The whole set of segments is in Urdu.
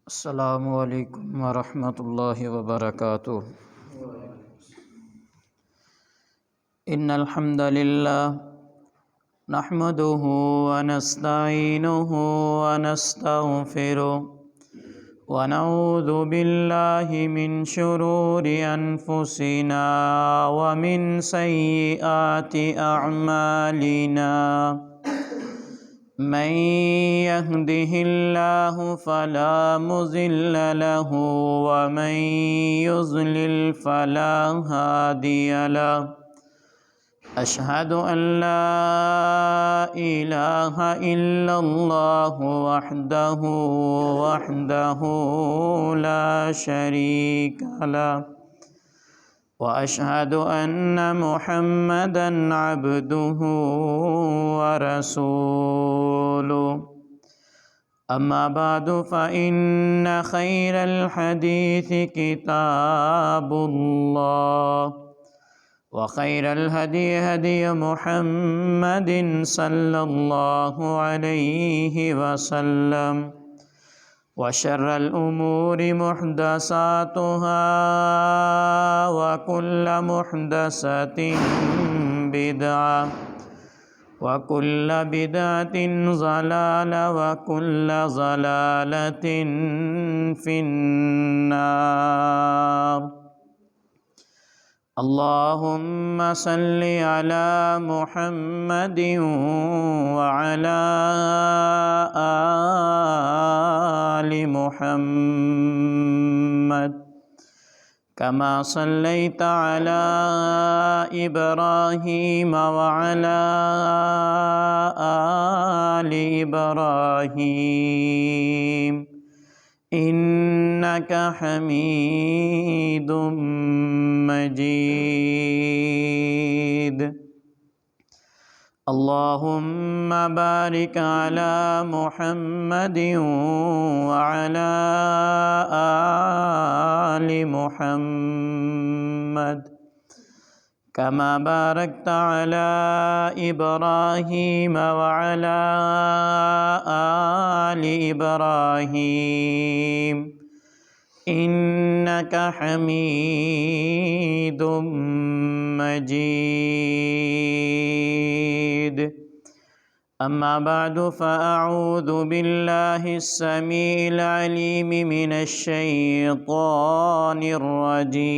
السلام علیکم ورحمۃ اللہ وبرکاتہ۔ ان الحمد للہ نحمده ونستعینه ونستغفره ونعوذ باللہ من شرور انفسنا ومن سیئات اعمالنا، من يهده الله فلا مضل له ومن يضلل فلا هادي له، أشهد أن لا إله إلا الله وحده لا شريك له، وأشهد أن محمدًا عبده ورسوله، أما بعد فإن خير الحديث كتاب الله، وخير الهدي هدي محمد صلى الله عليه وسلم، وشر الأمور محدثاتها، وكل محدثة بدعة، وكل بدعة ضلالة، وكل ضلالة في النار۔ اللهم صل على محمد وعلى آل محمد، كما صليت على إبراهيم وعلى آل إبراهيم إنك حميد مجيد۔ اللهم بارك على محمد وعلى آل محمد، كما باركت على إبراهيم وعلى آل إبراهيم إنك حميد مجيد۔ أما بعد فأعوذ بالله السميع العليم من الشيطان الرجيم،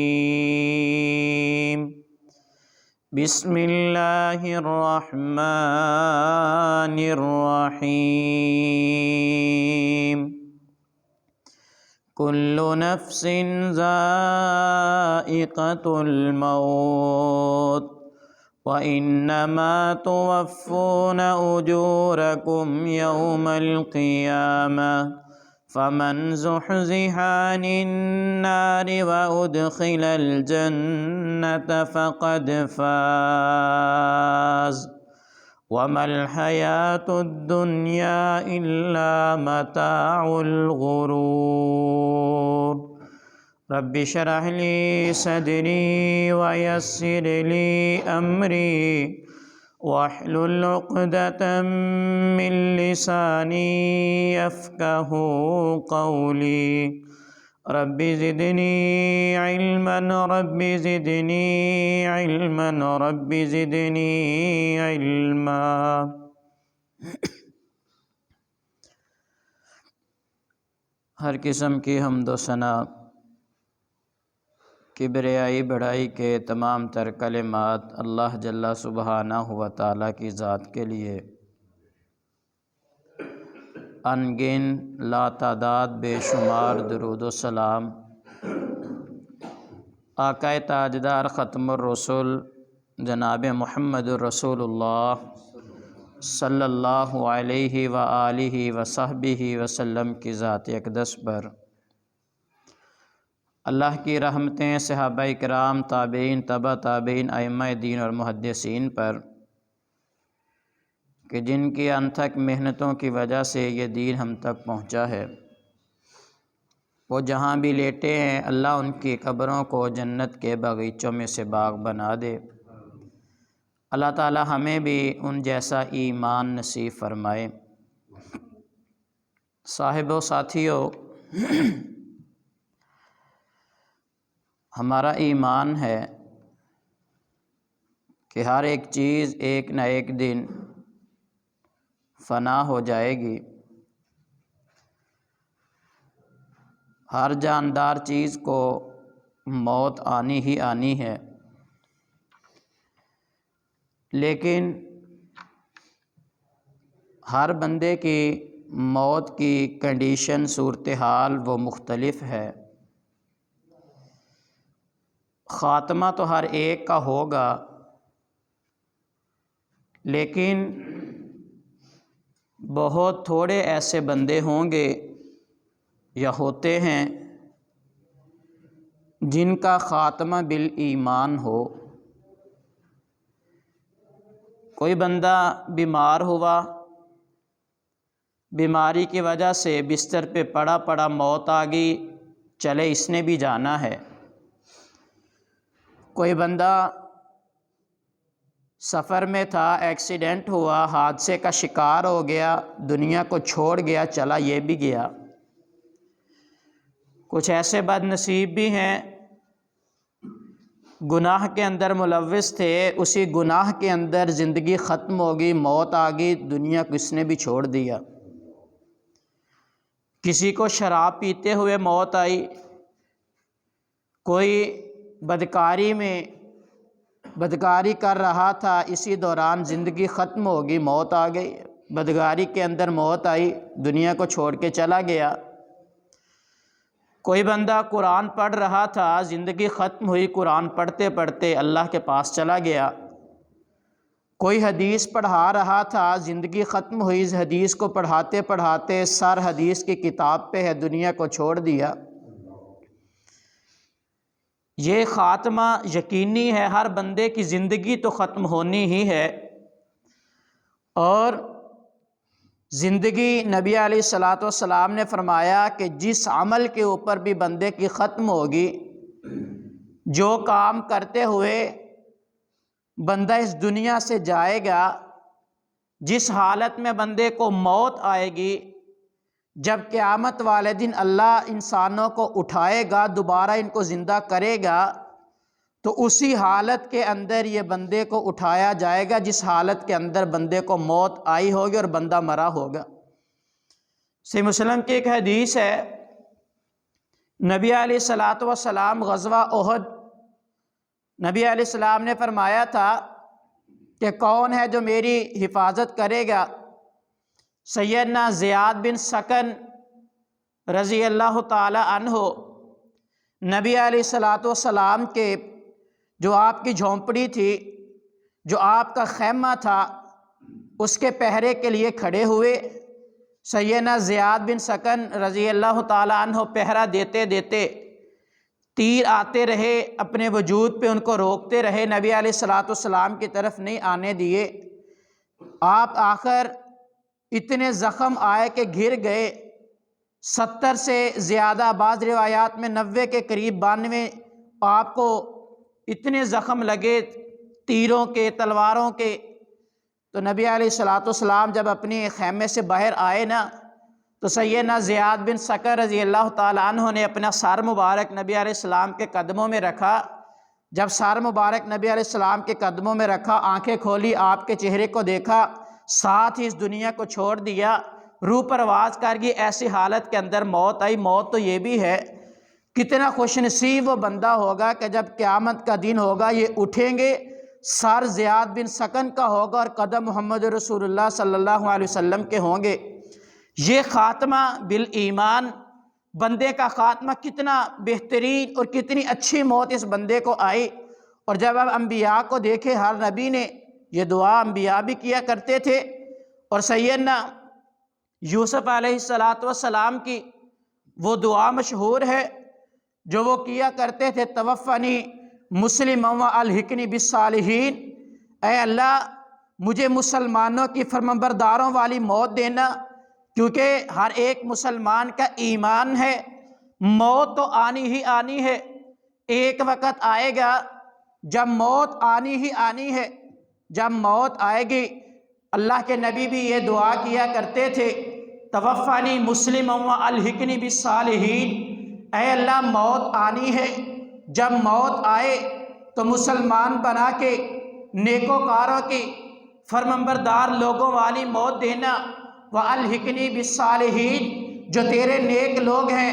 بسم الله الرحمن الرحيم۔ كل نفس ذائقة الموت، وإنما توفون أجوركم يوم القيامة، فمن زحزح عن النار وأدخل الجنة فقد فاز، وما الحياة الدنيا إلا متاع الغرور۔ رب اشرح لي صدري ويسر لي أمري واحلل عقدة من لساني يفقه قولي، رب زدني علما، رب زدني علما، رب زدني علما۔ ہر قسم کی حمد و ثنا، کبریائی بڑائی کے تمام تر کلمات اللہ جل سبحانہ و تعالیٰ کی ذات کے لیے، انگن لا تعداد بے شمار درود و سلام آقا تاجدار ختم الرسول جناب محمد رسول اللہ صلی اللہ علیہ وآلہ وصحبہ وسلم کی ذات اقدس پر، اللہ کی رحمتیں صحابہ کرام، تابعین، تبع تابعین، ائمہ دین اور محدثین پر، کہ جن کی انتھک محنتوں کی وجہ سے یہ دین ہم تک پہنچا ہے، وہ جہاں بھی لیٹے ہیں اللہ ان کی قبروں کو جنت کے باغیچوں میں سے باغ بنا دے۔ اللہ تعالی ہمیں بھی ان جیسا ایمان نصیب فرمائے۔ صاحب و ساتھیو، ہمارا ایمان ہے کہ ہر ایک چیز ایک نہ ایک دن فنا ہو جائے گی، ہر جاندار چیز کو موت آنی ہی آنی ہے، لیکن ہر بندے کی موت کی کنڈیشن صورتحال وہ مختلف ہے۔ خاتمہ تو ہر ایک کا ہوگا، لیکن بہت تھوڑے ایسے بندے ہوں گے یا ہوتے ہیں جن کا خاتمہ بالایمان ہو۔ کوئی بندہ بیمار ہوا، بیماری کی وجہ سے بستر پہ پڑا پڑا موت آ گئی، چلے اس نے بھی جانا ہے۔ کوئی بندہ سفر میں تھا، ایکسیڈنٹ ہوا، حادثے کا شکار ہو گیا، دنیا کو چھوڑ گیا، چلا یہ بھی گیا۔ کچھ ایسے بد نصیب بھی ہیں گناہ کے اندر ملوث تھے، اسی گناہ کے اندر زندگی ختم ہو گئی، موت آ گئی، دنیا کو اس نے بھی چھوڑ دیا۔ کسی کو شراب پیتے ہوئے موت آئی، کوئی بدکاری کر رہا تھا، اسی دوران زندگی ختم ہو گئی، موت آ گئی، بدکاری کے اندر موت آئی، دنیا کو چھوڑ کے چلا گیا۔ کوئی بندہ قرآن پڑھ رہا تھا، زندگی ختم ہوئی، قرآن پڑھتے پڑھتے اللہ کے پاس چلا گیا۔ کوئی حدیث پڑھا رہا تھا، زندگی ختم ہوئی، اس حدیث کو پڑھاتے پڑھاتے سر حدیث کی کتاب پہ ہے، دنیا کو چھوڑ دیا۔ یہ خاتمہ یقینی ہے، ہر بندے کی زندگی تو ختم ہونی ہی ہے، اور زندگی نبی علیہ الصلوۃ والسلام نے فرمایا کہ جس عمل کے اوپر بھی بندے کی ختم ہوگی، جو کام کرتے ہوئے بندہ اس دنیا سے جائے گا، جس حالت میں بندے کو موت آئے گی، جب قیامت والے دن اللہ انسانوں کو اٹھائے گا، دوبارہ ان کو زندہ کرے گا، تو اسی حالت کے اندر یہ بندے کو اٹھایا جائے گا جس حالت کے اندر بندے کو موت آئی ہوگی اور بندہ مرا ہوگا۔ صحیح مسلم کی ایک حدیث ہے، نبی علیہ الصلوۃ والسلام غزوہ احد، نبی علیہ السلام نے فرمایا تھا کہ کون ہے جو میری حفاظت کرے گا؟ سیدنا زیاد بن سکن رضی اللہ تعالی عنہ نبی علیہ الصلوۃ والسلام کے جو آپ کی جھونپڑی تھی، جو آپ کا خیمہ تھا، اس کے پہرے کے لیے کھڑے ہوئے۔ سیدنا زیاد بن سکن رضی اللہ تعالی عنہ پہرا دیتے دیتے تیر آتے رہے، اپنے وجود پہ ان کو روکتے رہے، نبی علیہ الصلوۃ والسلام کی طرف نہیں آنے دیے۔ آپ آخر اتنے زخم آئے کہ گر گئے، 70 سے زیادہ، بعض روایات میں 90 کے قریب، 92 آپ کو اتنے زخم لگے تیروں کے، تلواروں کے۔ تو نبی علیہ الصلوۃ والسلام جب اپنے خیمے سے باہر آئے نا، تو سیدنا زیاد بن سکر رضی اللہ تعالی عنہ نے اپنا سر مبارک نبی علیہ السلام کے قدموں میں رکھا۔ جب سر مبارک نبی علیہ السلام کے قدموں میں رکھا، آنکھیں کھولی، آپ کے چہرے کو دیکھا، ساتھ ہی اس دنیا کو چھوڑ دیا، روح پرواز کر گئی، ایسی حالت کے اندر موت آئی۔ موت تو یہ بھی ہے، کتنا خوش نصیب وہ بندہ ہوگا کہ جب قیامت کا دن ہوگا، یہ اٹھیں گے، سر زیاد بن سکن کا ہوگا اور قدم محمد رسول اللہ صلی اللہ علیہ وسلم کے ہوں گے۔ یہ خاتمہ بالایمان، بندے کا خاتمہ کتنا بہترین اور کتنی اچھی موت اس بندے کو آئی۔ اور جب ہم انبیاء کو دیکھے، ہر نبی نے یہ دعا انبیاء بھی کیا کرتے تھے، اور سیدنا یوسف علیہ السلام کی وہ دعا مشہور ہے جو وہ کیا کرتے تھے، توفنی مسلما والحقنی بالصالحین، اے اللہ مجھے مسلمانوں کی فرمانبرداروں والی موت دینا، کیونکہ ہر ایک مسلمان کا ایمان ہے موت تو آنی ہی آنی ہے، ایک وقت آئے گا جب موت آنی ہی آنی ہے۔ جب موت آئے گی، اللہ کے نبی بھی یہ دعا کیا کرتے تھے توفانی مسلم و الحقنی بالصالحین، اے اللہ موت آنی ہے، جب موت آئے تو مسلمان بنا کے نیکوکاروں کی فرمانبردار لوگوں والی موت دینا، والحقنی بالصالحین، جو تیرے نیک لوگ ہیں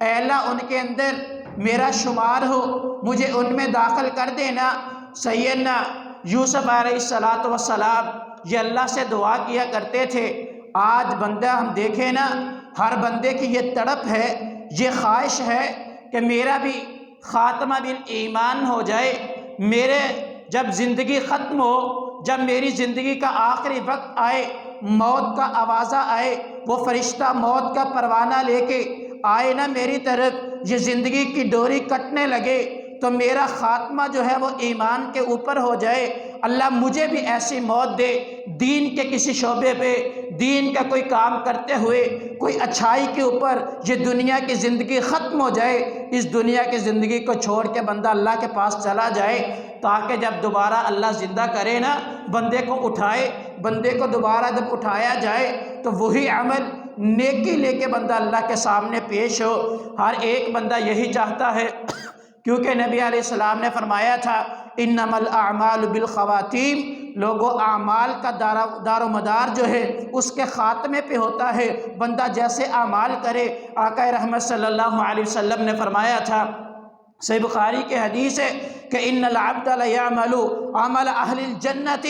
اے اللہ ان کے اندر میرا شمار ہو، مجھے ان میں داخل کر دینا۔ سیدنا یوسف علیہ السلام یہ اللہ سے دعا کیا کرتے تھے۔ آج بندہ ہم دیکھیں نا، ہر بندے کی یہ تڑپ ہے، یہ خواہش ہے کہ میرا بھی خاتمہ بالایمان ہو جائے، میرے جب زندگی ختم ہو، جب میری زندگی کا آخری وقت آئے، موت کا آوازہ آئے، وہ فرشتہ موت کا پروانہ لے کے آئے نا میری طرف، یہ زندگی کی ڈوری کٹنے لگے تو میرا خاتمہ جو ہے وہ ایمان کے اوپر ہو جائے۔ اللہ مجھے بھی ایسی موت دے، دین کے کسی شعبے پہ، دین کا کوئی کام کرتے ہوئے، کوئی اچھائی کے اوپر یہ دنیا کی زندگی ختم ہو جائے، اس دنیا کی زندگی کو چھوڑ کے بندہ اللہ کے پاس چلا جائے، تاکہ جب دوبارہ اللہ زندہ کرے نا، بندے کو اٹھائے، بندے کو دوبارہ جب اٹھایا جائے تو وہی عمل نیکی لے کے بندہ اللہ کے سامنے پیش ہو۔ ہر ایک بندہ یہی چاہتا ہے، کیونکہ نبی علیہ السلام نے فرمایا تھا انما الاعمال بالخواتیم، لوگوں اعمال کا دار و مدار جو ہے اس کے خاتمے پہ ہوتا ہے، بندہ جیسے اعمال کرے۔ آقا رحمت صلی اللہ علیہ وسلم نے فرمایا تھا، صحیح بخاری کے حدیث ہے کہ ان العبد لیعمل عمل اہل الجنت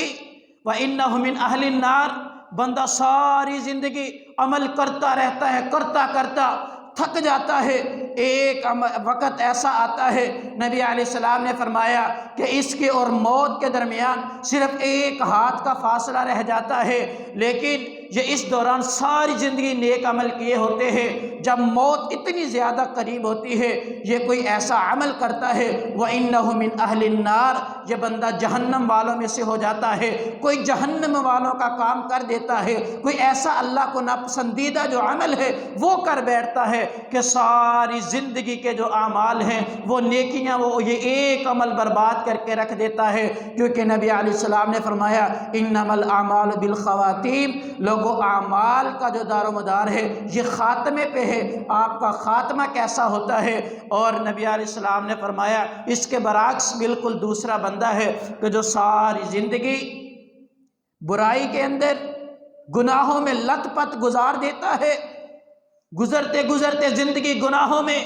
وانہ من اہل النار، بندہ ساری زندگی عمل کرتا رہتا ہے، کرتا کرتا تھک جاتا ہے، ایک وقت ایسا آتا ہے، نبی علیہ السلام نے فرمایا کہ اس کے اور موت کے درمیان صرف ایک ہاتھ کا فاصلہ رہ جاتا ہے، لیکن یہ اس دوران ساری زندگی نیک عمل کیے ہوتے ہیں، جب موت اتنی زیادہ قریب ہوتی ہے یہ کوئی ایسا عمل کرتا ہے وَإِنَّهُ مِنْ أَهْلِ النَّارِ، یہ بندہ جہنم والوں میں سے ہو جاتا ہے، کوئی جہنم والوں کا کام کر دیتا ہے، کوئی ایسا اللہ کو ناپسندیدہ جو عمل ہے وہ کر بیٹھتا ہے کہ ساری زندگی کے جو اعمال ہیں وہ نیکیاں، وہ یہ ایک عمل برباد کر کے رکھ دیتا ہے، کیونکہ نبی علیہ السلام نے فرمایا انما الاعمال بالخواتیم، لوگوں اعمال کا جو دار و مدار ہے یہ خاتمے پہ ہے، آپ کا خاتمہ کیسا ہوتا ہے۔ اور نبی علیہ السلام نے فرمایا اس کے برعکس بالکل دوسرا بندہ ہے کہ جو ساری زندگی برائی کے اندر گناہوں میں لت پت گزار دیتا ہے، گزرتے گزرتے زندگی گناہوں میں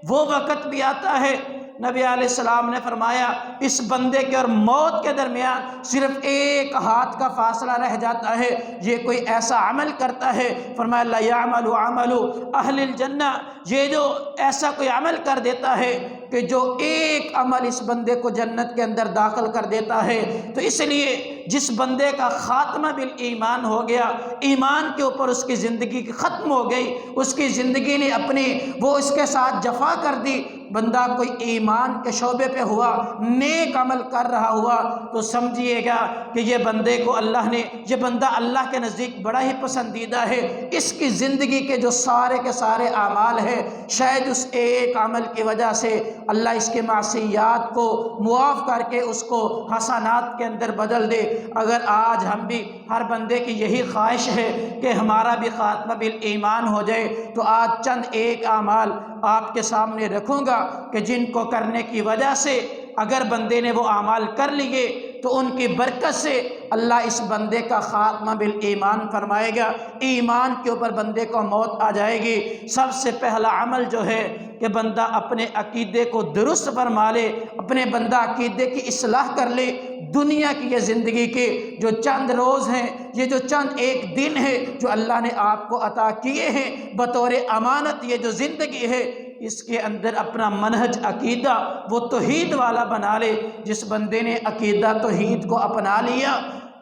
وہ وقت بھی آتا ہے، نبی علیہ السلام نے فرمایا اس بندے کے اور موت کے درمیان صرف ایک ہاتھ کا فاصلہ رہ جاتا ہے، یہ کوئی ایسا عمل کرتا ہے، فرمایا لا یعمل عمل اہل الجنہ، یہ جو ایسا کوئی عمل کر دیتا ہے کہ جو ایک عمل اس بندے کو جنت کے اندر داخل کر دیتا ہے۔ تو اس لیے جس بندے کا خاتمہ بالایمان ہو گیا، ایمان کے اوپر اس کی زندگی ختم ہو گئی، اس کی زندگی نے اپنی وہ اس کے ساتھ جفا کر دی، بندہ کوئی ایمان کے شعبے پہ ہوا، نیک عمل کر رہا ہوا، تو سمجھیے گا کہ یہ بندے کو اللہ نے، یہ بندہ اللہ کے نزدیک بڑا ہی پسندیدہ ہے، اس کی زندگی کے جو سارے کے سارے اعمال ہیں شاید اس ایک عمل کی وجہ سے اللہ اس کے معصیات کو معاف کر کے اس کو حسنات کے اندر بدل دے۔ اگر آج ہم بھی، ہر بندے کی یہی خواہش ہے کہ ہمارا بھی خاتمہ بالایمان ہو جائے، تو آج چند ایک اعمال آپ کے سامنے رکھوں گا کہ جن کو کرنے کی وجہ سے اگر بندے نے وہ اعمال کر لیے تو ان کی برکت سے اللہ اس بندے کا خاتمہ بالایمان فرمائے گا، ایمان کے اوپر بندے کو موت آ جائے گی۔ سب سے پہلا عمل جو ہے کہ بندہ اپنے عقیدے کو درست فرما لے، اپنے بندہ عقیدے کی اصلاح کر لے۔ دنیا کی یہ زندگی کے جو چند روز ہیں، یہ جو چند ایک دن ہے جو اللہ نے آپ کو عطا کیے ہیں بطور امانت، یہ جو زندگی ہے اس کے اندر اپنا منہج عقیدہ وہ توحید والا بنا لے۔ جس بندے نے عقیدہ توحید کو اپنا لیا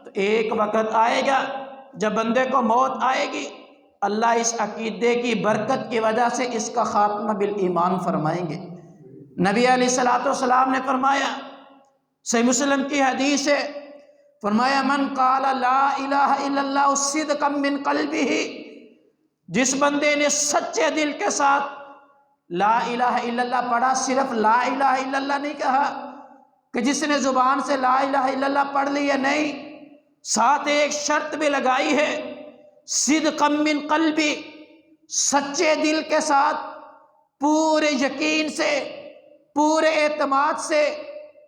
تو ایک وقت آئے گا جب بندے کو موت آئے گی، اللہ اس عقیدے کی برکت کی وجہ سے اس کا خاتمہ بالایمان فرمائیں گے۔ نبی علیہ السلام نے فرمایا، صحیح مسلم کی حدیث ہے، فرمایا من قال لا الہ الا اللہ صدقا من قلبہ، جس بندے نے سچے دل کے ساتھ لا الہ الا اللہ پڑھا، صرف لا الہ الا اللہ نہیں کہا کہ جس نے زبان سے لا الہ الا اللہ پڑھ لی ہے، نہیں، ساتھ ایک شرط بھی لگائی ہے، صدقا من قلبی، سچے دل کے ساتھ، پورے یقین سے، پورے اعتماد سے،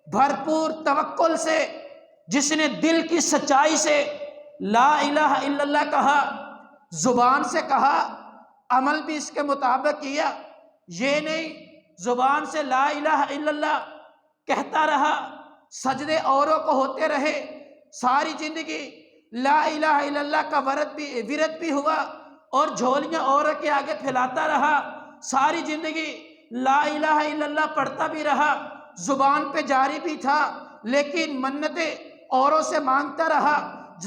بھرپور توکل سے، جس نے دل کی سچائی سے لا الہ الا اللہ کہا، زبان سے کہا، عمل بھی اس کے مطابق کیا۔ یہ نہیں زبان سے لا الہ الا اللہ کہتا رہا، سجدے اوروں کو ہوتے رہے، ساری زندگی لا الہ الا اللہ کا ورد بھی ہوا اور جھولیاں اوروں کے آگے پھیلاتا رہا، ساری زندگی لا الہ الا اللہ پڑھتا بھی رہا، زبان پہ جاری بھی تھا، لیکن منتیں اوروں سے مانگتا رہا،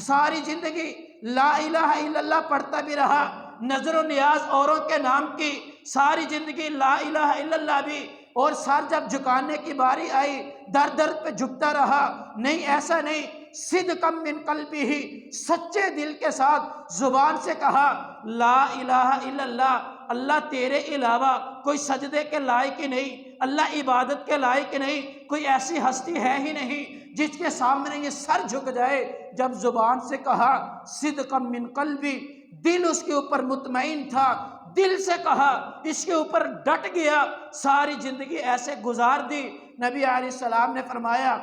ساری زندگی لا الہ الا اللہ پڑھتا بھی رہا، نظر و نیاز اوروں کے نام کی، ساری زندگی لا الہ الا اللہ بھی، اور سر جب جھکانے کی باری آئی در پہ جھکتا رہا۔ نہیں، ایسا نہیں، صدقا من قلبہ ہی، سچے دل کے ساتھ زبان سے کہا لا الہ الا اللہ، اللہ تیرے علاوہ کوئی سجدے کے لائق ہی نہیں، اللہ عبادت کے لائق نہیں، کوئی ایسی ہستی ہے ہی نہیں جس کے سامنے یہ سر جھک جائے۔ جب زبان سے کہا صدقا من قلبی، دل اس کے اوپر مطمئن تھا، دل سے کہا، اس کے اوپر ڈٹ گیا، ساری زندگی ایسے گزار دی۔ نبی علیہ السلام نے فرمایا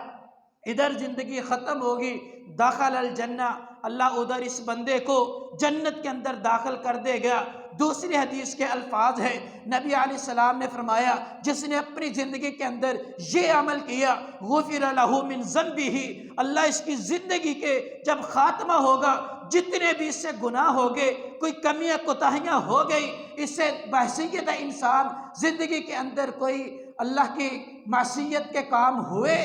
ادھر زندگی ختم ہوگی، داخل الجنہ، اللہ ادھر اس بندے کو جنت کے اندر داخل کر دے گا۔ دوسری حدیث کے الفاظ ہیں، نبی علیہ السلام نے فرمایا جس نے اپنی زندگی کے اندر یہ عمل کیا غفر لہ من ذنبہ، اللہ اس کی زندگی کے جب خاتمہ ہوگا جتنے بھی اس سے گناہ ہوگے، کوئی کمیاں کوتاہیاں ہو گئی، اس سے بحثیت انسان زندگی کے اندر کوئی اللہ کی معصیت کے کام ہوئے،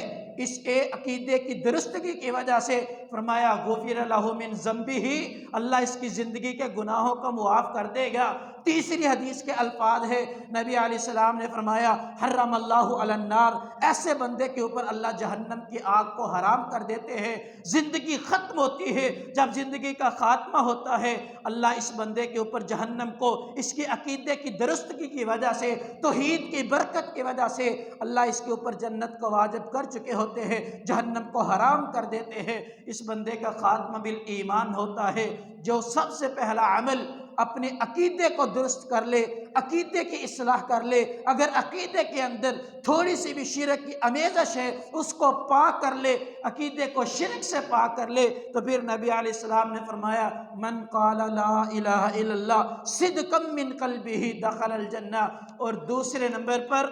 اس عقیدے کی درستگی کی وجہ سے فرمایا غفر لہ من ذنبہ، اللہ اس کی زندگی کے گناہوں کو معاف کر دے گا۔ تیسری حدیث کے الفاظ ہے، نبی علیہ السلام نے فرمایا حرم اللہ علی النار، ایسے بندے کے اوپر اللہ جہنم کی آگ کو حرام کر دیتے ہیں۔ زندگی ختم ہوتی ہے، جب زندگی کا خاتمہ ہوتا ہے اللہ اس بندے کے اوپر جہنم کو اس کی عقیدے کی درستگی کی وجہ سے، توحید کی برکت کی وجہ سے اللہ اس کے اوپر جنت کو واجب کر چکے ہوتے ہیں، جہنم کو حرام کر دیتے ہیں۔ اس بندے کا خاتمہ بالایمان ہوتا ہے، جو سب سے پہلا عمل اپنے عقیدے کو درست کر لے، عقیدے کی اصلاح کر لے، اگر عقیدے کے اندر تھوڑی سی بھی شرک کی آمیزش ہے اس کو پاک کر لے، عقیدے کو شرک سے پاک کر لے، تو پھر نبی علیہ السلام نے فرمایا من قال لا الہ الا اللہ صدقا من قلبہ دخل الجنہ۔ اور دوسرے نمبر پر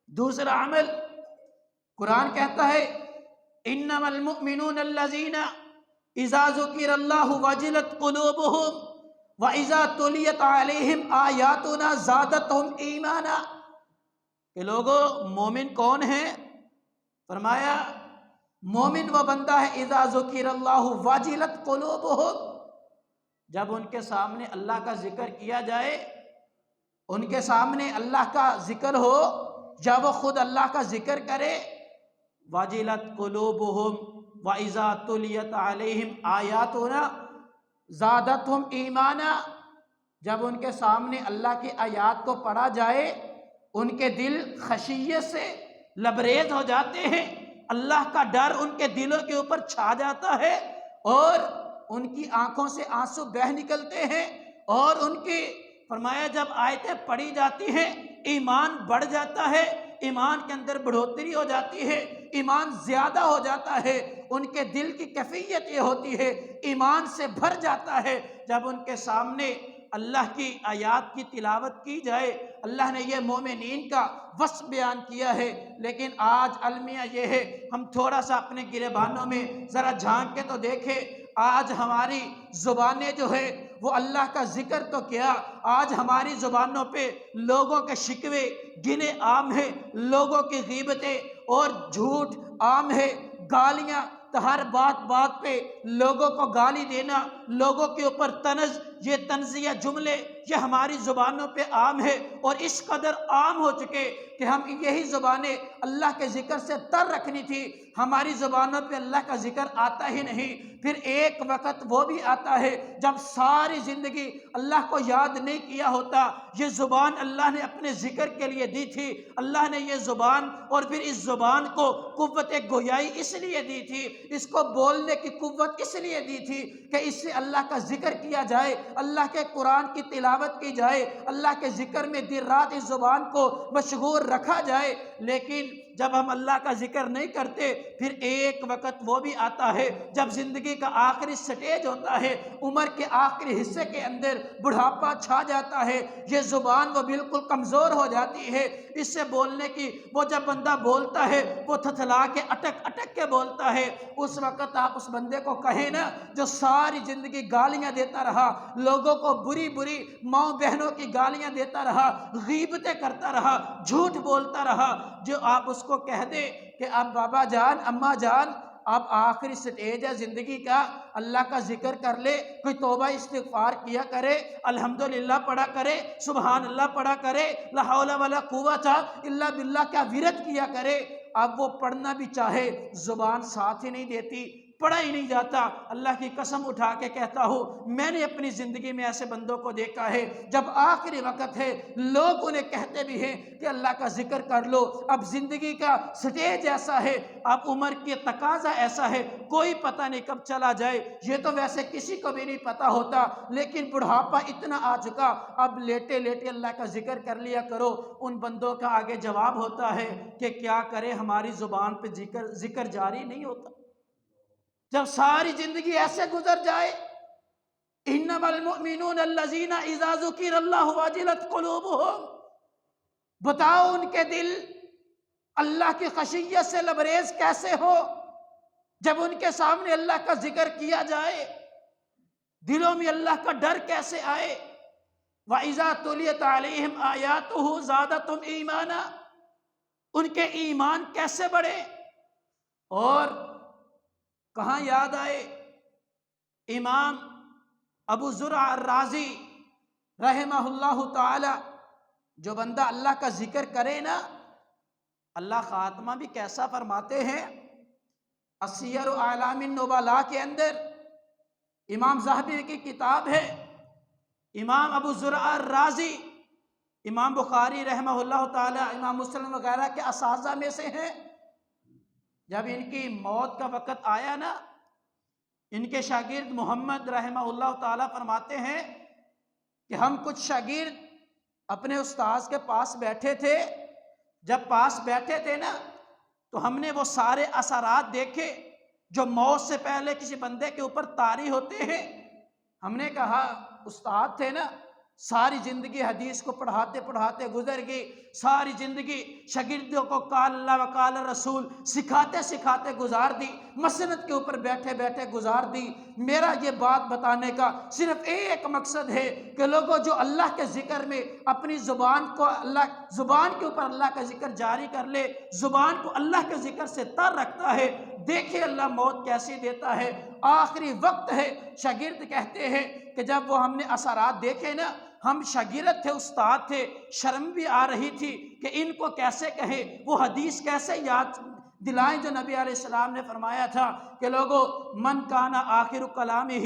دوسرا عمل، قرآن کہتا ہے انما المؤمنون الذین اذا ذکر اللہ وجلت قلوبہم وَإِذَا تُلِيَتْ عَلَيْهِمْ آیَاتُنَا زَادَتْهُمْ ایمانا، کہ لوگو مومن کون ہیں؟ فرمایا مومن وہ بندہ ہے اذا ذکر اللہ وجلت قلوبہم، جب ان کے سامنے اللہ کا ذکر کیا جائے، ان کے سامنے اللہ کا ذکر ہو، جب وہ خود اللہ کا ذکر کرے، وجلت قلوبہم وَإِذَا تُلِيَتْ عَلَيْهِمْ آیَاتُنَا زادتہم ایمانا، جب ان کے سامنے اللہ کی آیات کو پڑھا جائے ان کے دل خشیت سے لبریز ہو جاتے ہیں، اللہ کا ڈر ان کے دلوں کے اوپر چھا جاتا ہے، اور ان کی آنکھوں سے آنسو بہہ نکلتے ہیں، اور ان کی فرمایا جب آیتیں پڑھی جاتی ہیں ایمان بڑھ جاتا ہے، ایمان کے اندر بڑھوتری ہو جاتی ہے، ایمان زیادہ ہو جاتا ہے، ان کے دل کی کیفیت یہ ہوتی ہے ایمان سے بھر جاتا ہے۔ جب ان کے سامنے اللہ کی آیات کی تلاوت کی جائے، اللہ نے یہ مومنین کا وصف بیان کیا ہے، لیکن آج المیہ یہ ہے، ہم تھوڑا سا اپنے گریبانوں میں ذرا جھانک کے تو دیکھیں، آج ہماری زبانیں جو ہے وہ اللہ کا ذکر تو کیا، آج ہماری زبانوں پہ لوگوں کے شکوے گنے عام ہیں، لوگوں کی غیبتیں اور جھوٹ عام ہے، گالیاں، تو ہر بات پہ لوگوں کو گالی دینا، لوگوں کے اوپر طنز، یہ طنزیہ جملے یہ ہماری زبانوں پہ عام ہے، اور اس قدر عام ہو چکے کہ ہم یہی زبانیں اللہ کے ذکر سے تر رکھنی تھی، ہماری زبانوں پہ اللہ کا ذکر آتا ہی نہیں۔ پھر ایک وقت وہ بھی آتا ہے جب ساری زندگی اللہ کو یاد نہیں کیا ہوتا۔ یہ زبان اللہ نے اپنے ذکر کے لیے دی تھی، اللہ نے یہ زبان اور پھر اس زبان کو قوت گویائی اس لیے دی تھی، اس کو بولنے کی قوت اس لیے دی تھی کہ اس سے اللہ کا ذکر کیا جائے، اللہ کے قرآن کی تلاوت کی جائے، اللہ کے ذکر میں دن رات اس زبان کو مشغول رکھا جائے۔ لیکن جب ہم اللہ کا ذکر نہیں کرتے، پھر ایک وقت وہ بھی آتا ہے جب زندگی کا آخری سٹیج ہوتا ہے، عمر کے آخری حصے کے اندر بڑھاپا چھا جاتا ہے، یہ زبان وہ بالکل کمزور ہو جاتی ہے اس سے بولنے کی۔ وہ جب بندہ بولتا ہے وہ تھتلا کے اٹک اٹک کے بولتا ہے۔ اس وقت آپ اس بندے کو کہیں نا جو ساری زندگی گالیاں دیتا رہا، لوگوں کو بری بری ماں بہنوں کی گالیاں دیتا رہا، غیبتیں کرتا رہا، جھوٹ بولتا رہا، جو آپ اس کو کہہ دے کہ اب بابا جان اماں جان اب آخری سٹیج ہے زندگی کا، اللہ کا ذکر کر لے، کوئی توبہ استغفار کیا کرے، الحمدللہ پڑھا کرے، سبحان اللہ پڑھا کرے، لا حول ولا قوت الا باللہ کا ورد کیا کرے، اب وہ پڑھنا بھی چاہے زبان ساتھ ہی نہیں دیتی، پڑھا ہی نہیں جاتا۔ اللہ کی قسم اٹھا کے کہتا ہوں میں نے اپنی زندگی میں ایسے بندوں کو دیکھا ہے جب آخری وقت ہے لوگ انہیں کہتے بھی ہیں کہ اللہ کا ذکر کر لو، اب زندگی کا سٹیج ایسا ہے، اب عمر کی تقاضا ایسا ہے، کوئی پتہ نہیں کب چلا جائے، یہ تو ویسے کسی کو بھی نہیں پتہ ہوتا، لیکن بڑھاپا اتنا آ چکا اب لیٹے لیٹے اللہ کا ذکر کر لیا کرو۔ ان بندوں کا آگے جواب ہوتا ہے کہ کیا کرے ہماری زبان پہ ذکر جاری نہیں ہوتا۔ جب ساری زندگی ایسے گزر جائے، انما المؤمنون الذین اذا ذکر اللہ وجلت قلوبہم، بتاؤ ان کے دل اللہ کی خشیت سے لبریز کیسے ہو جب ان کے سامنے اللہ کا ذکر کیا جائے، دلوں میں اللہ کا ڈر کیسے آئے۔ وَإِذَا تُلِيَتْ عَلَيْهِمْ آيَاتُهُ زَادَتْهُمْ ایمانا، ان کے ایمان کیسے بڑھے۔ اور کہاں یاد آئے، امام ابو زرع الرازی رحمہ اللہ تعالی، جو بندہ اللہ کا ذکر کرے نا، اللہ خاتمہ بھی کیسا فرماتے ہیں۔ السیر اعلام النبلاء کے اندر امام ذہبی کی کتاب ہے، امام ابو زرع الرازی امام بخاری رحمہ اللہ تعالی، امام مسلم وغیرہ کے اساتذہ میں سے ہیں۔ جب ان کی موت کا وقت آیا نا، ان کے شاگرد محمد رحمہ اللہ تعالی فرماتے ہیں کہ ہم کچھ شاگرد اپنے استاذ کے پاس بیٹھے تھے، جب پاس بیٹھے تھے نا تو ہم نے وہ سارے اثرات دیکھے جو موت سے پہلے کسی بندے کے اوپر طاری ہوتے ہیں۔ ہم نے کہا استاد تھے نا، ساری زندگی حدیث کو پڑھاتے پڑھاتے گزر گئی، ساری زندگی شاگردوں کو قال اللہ و قال رسول سکھاتے سکھاتے گزار دی، مسند کے اوپر بیٹھے بیٹھے گزار دی۔ میرا یہ بات بتانے کا صرف ایک مقصد ہے کہ لوگوں جو اللہ کے ذکر میں اپنی زبان کو زبان کے اوپر اللہ کا ذکر جاری کر لے، زبان کو اللہ کے ذکر سے تر رکھتا ہے، دیکھے اللہ موت کیسی دیتا ہے۔ آخری وقت ہے، شاگرد کہتے ہیں کہ جب وہ ہم نے اثرات دیکھے نا، ہم شاگرد تھے، استاد تھے، شرم بھی آ رہی تھی کہ ان کو کیسے کہیں، وہ حدیث کیسے یاد دلائیں جو نبی علیہ السلام نے فرمایا تھا کہ لوگوں من کانا آخر کلامہ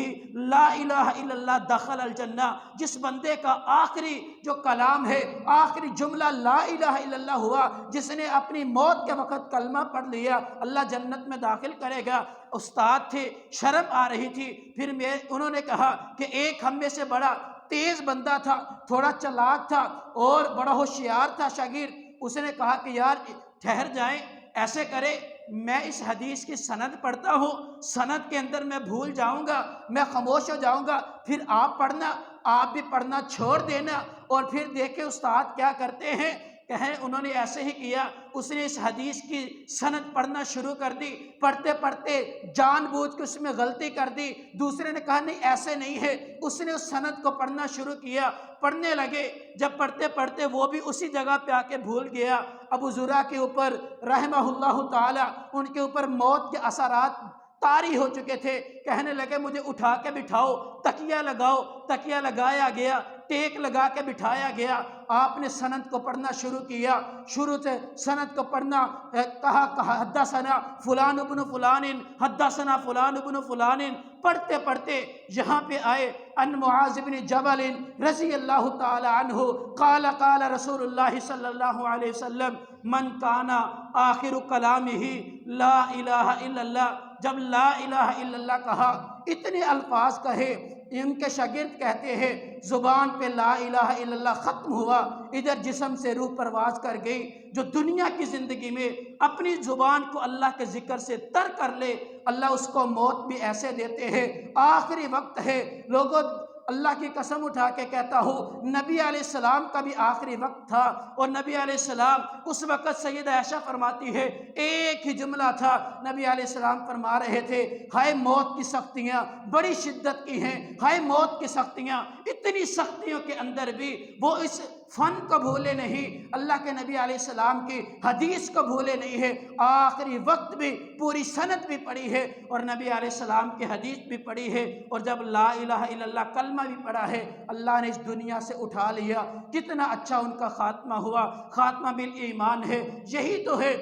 لا الہ الا اللہ دخل الجنہ، جس بندے کا آخری جو کلام ہے، آخری جملہ لا الہ الا اللہ ہوا، جس نے اپنی موت کے وقت کلمہ پڑھ لیا، اللہ جنت میں داخل کرے گا۔ استاد تھے، شرم آ رہی تھی، پھر انہوں نے کہا کہ ایک ہم میں سے بڑا تیز بندہ تھا، تھوڑا چلاک تھا اور بڑا ہوشیار تھا شاگرد، اس نے کہا کہ یار ٹھہر جائیں، ایسے کرے میں اس حدیث کی سند پڑھتا ہوں، سند کے اندر میں بھول جاؤں گا، میں خاموش ہو جاؤں گا، پھر آپ پڑھنا، آپ بھی پڑھنا چھوڑ دینا، اور پھر دیکھیں استاد کیا کرتے ہیں۔ کہیں انہوں نے ایسے ہی کیا، اس نے اس حدیث کی سند پڑھنا شروع کر دی، پڑھتے پڑھتے جان بوجھ کے اس میں غلطی کر دی، دوسرے نے کہا نہیں ایسے نہیں ہے، اس نے اس سند کو پڑھنا شروع کیا، پڑھنے لگے، جب پڑھتے پڑھتے وہ بھی اسی جگہ پہ آ کے بھول گیا۔ ابو زرع کے اوپر رحمہ اللہ تعالی، ان کے اوپر موت کے اثرات طاری ہو چکے تھے، کہنے لگے مجھے اٹھا کے بٹھاؤ، تکیہ لگاؤ، تکیہ لگایا گیا، ٹیک لگا کے بٹھایا گیا۔ آپ نے سند کو پڑھنا شروع کیا، شروع سے سند کو پڑھنا، کہا حدثنا فلان ابن فلان، حدثنا فلان ابن فلان، پڑھتے پڑھتے یہاں پہ آئے ان معاذ بن جبل رضی اللہ تعالی عنہ قال قال رسول اللہ صلی اللہ علیہ وسلم من کان آخر کلامہ لا الہ الا اللہ، جب لا الہ الا اللہ کہا، اتنے الفاظ کہے، ان کے شاگرد کہتے ہیں زبان پہ لا الہ الا اللہ ختم ہوا، ادھر جسم سے روح پرواز کر گئی۔ جو دنیا کی زندگی میں اپنی زبان کو اللہ کے ذکر سے تر کر لے، اللہ اس کو موت بھی ایسے دیتے ہیں۔ آخری وقت ہے لوگوں، اللہ کی قسم اٹھا کے کہتا ہوں، نبی علیہ السلام کا بھی آخری وقت تھا، اور نبی علیہ السلام اس وقت سیدہ عائشہ فرماتی ہے ایک ہی جملہ تھا، نبی علیہ السلام فرما رہے تھے ہائے موت کی سختیاں بڑی شدت کی ہیں، ہائے موت کی سختیاں، اتنی سختیوں کے اندر بھی وہ اس فن کو بھولے نہیں، اللہ کے نبی علیہ السلام کی حدیث کو بھولے نہیں ہے، آخری وقت بھی پوری سند بھی پڑھی ہے اور نبی علیہ السلام کی حدیث بھی پڑھی ہے، اور جب لا الہ الا اللہ کلمہ بھی پڑھا ہے، اللہ نے اس دنیا سے اٹھا لیا۔ کتنا اچھا ان کا خاتمہ ہوا، خاتمہ بالایمان ہے، یہی تو ہے۔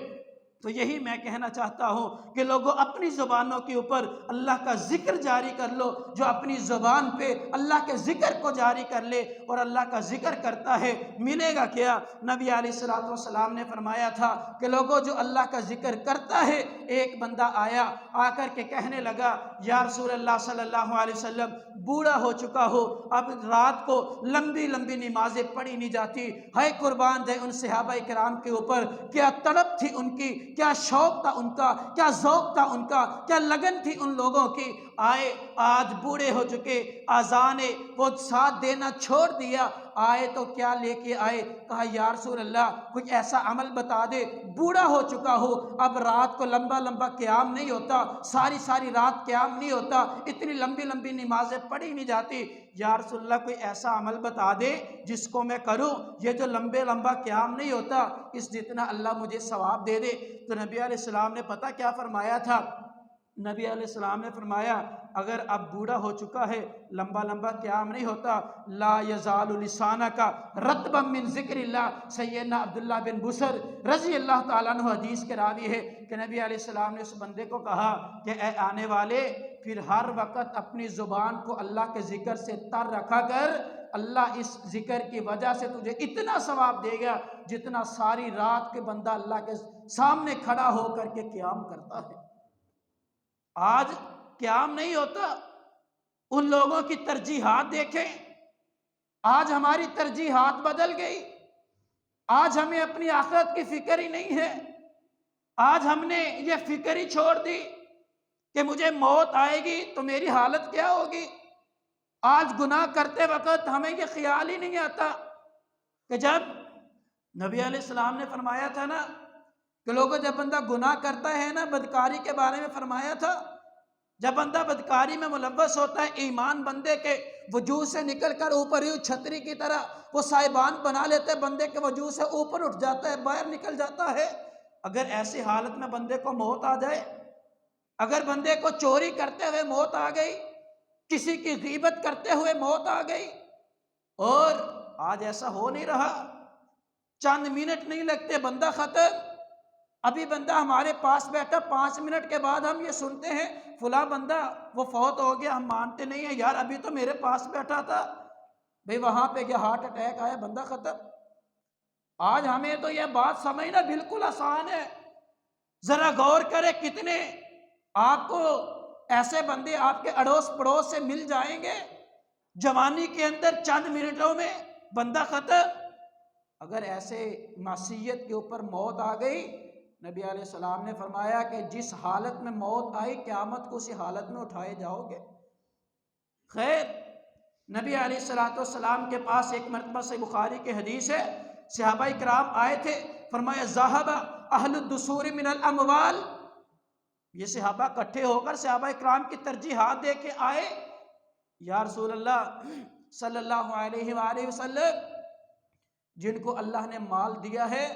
تو یہی میں کہنا چاہتا ہوں کہ لوگوں اپنی زبانوں کے اوپر اللہ کا ذکر جاری کر لو، جو اپنی زبان پہ اللہ کے ذکر کو جاری کر لے اور اللہ کا ذکر کرتا ہے، ملے گا کیا؟ نبی علیہ السلام نے فرمایا تھا کہ لوگوں جو اللہ کا ذکر کرتا ہے، ایک بندہ آیا، آ کر کے کہنے لگا یا رسول اللہ صلی اللہ علیہ وسلم بوڑھا ہو چکا ہو، اب رات کو لمبی لمبی نمازیں پڑھی نہیں جاتی، ہے قربان دے ان صحابہ کرام کے اوپر، کیا تڑپ تھی ان کی، کیا شوق تھا ان کا، کیا ذوق تھا ان کا، کیا لگن تھی ان لوگوں کی۔ آئے آج بوڑھے ہو چکے، آذان وہ ساتھ دینا چھوڑ دیا، آئے تو کیا لے کے آئے؟ کہا یا رسول اللہ کچھ ایسا عمل بتا دے، بوڑھا ہو چکا ہو، اب رات کو لمبا لمبا قیام نہیں ہوتا، ساری ساری رات قیام نہیں ہوتا، اتنی لمبی لمبی نمازیں پڑھی نہیں جاتی، یا رسول اللہ کوئی ایسا عمل بتا دے جس کو میں کروں، یہ جو لمبے لمبا قیام نہیں ہوتا اس جتنا اللہ مجھے ثواب دے دے۔ تو نبی علیہ السلام نے پتہ کیا فرمایا تھا؟ نبی علیہ السلام نے فرمایا اگر اب بوڑھا ہو چکا ہے، لمبا لمبا قیام نہیں ہوتا، لا یزال لسانک رطبا من ذکر اللہ۔ سیدنا عبداللہ بن بسر رضی اللہ تعالیٰ عنہ حدیث کے راوی ہے کہ نبی علیہ السلام نے اس بندے کو کہا کہ اے آنے والے، پھر ہر وقت اپنی زبان کو اللہ کے ذکر سے تر رکھا کر، اللہ اس ذکر کی وجہ سے تجھے اتنا ثواب دے گا جتنا ساری رات کے بندہ اللہ کے سامنے کھڑا ہو کر کے قیام کرتا ہے۔ آج قیام نہیں ہوتا، ان لوگوں کی ترجیحات دیکھیں، آج ہماری ترجیحات بدل گئی، آج ہمیں اپنی آخرت کی فکر ہی نہیں ہے، آج ہم نے یہ فکر ہی چھوڑ دی کہ مجھے موت آئے گی تو میری حالت کیا ہوگی۔ آج گناہ کرتے وقت ہمیں یہ خیال ہی نہیں آتا کہ جب نبی علیہ السلام نے فرمایا تھا نا کہ لوگوں جب بندہ گناہ کرتا ہے نا، بدکاری کے بارے میں فرمایا تھا، جب بندہ بدکاری میں ملوث ہوتا ہے، ایمان بندے کے وجود سے نکل کر اوپر ہی چھتری کی طرح وہ سائبان بنا لیتے، بندے کے وجود سے اوپر اٹھ جاتا ہے، باہر نکل جاتا ہے۔ اگر ایسی حالت میں بندے کو موت آ جائے، اگر بندے کو چوری کرتے ہوئے موت آ گئی، کسی کی غیبت کرتے ہوئے موت آ گئی، اور آج ایسا ہو نہیں رہا، چند منٹ نہیں لگتے بندہ ختم۔ ابھی بندہ ہمارے پاس بیٹھا، 5 منٹ کے بعد ہم یہ سنتے ہیں فلاں بندہ وہ فوت ہو گیا، ہم مانتے نہیں ہیں، یار ابھی تو میرے پاس بیٹھا تھا، بھئی وہاں پہ کیا ہارٹ اٹیک آیا، بندہ ختم۔ آج ہمیں تو یہ بات سمجھنا بالکل آسان ہے، ذرا غور کرے کتنے آپ کو ایسے بندے آپ کے اڑوس پڑوس سے مل جائیں گے، جوانی کے اندر چند منٹوں میں بندہ ختم۔ اگر ایسے معصیت کے اوپر موت آ گئی، نبی علیہ السلام نے فرمایا کہ جس حالت میں موت آئی قیامت کو اسی حالت میں اٹھائے جاؤ گے۔ خیر، نبی علیہ السلام کے پاس ایک مرتبہ سے بخاری کے حدیث ہے، صحابہ کرام آئے تھے، فرمایا ذہب اہل الدثور من الاموال، یہ صحابہ اکٹھے ہو کر صحابہ کرام کی ترجیحات دے کے آئے، یا رسول اللہ صلی اللہ علیہ وآلہ وسلم، جن کو اللہ نے مال دیا ہے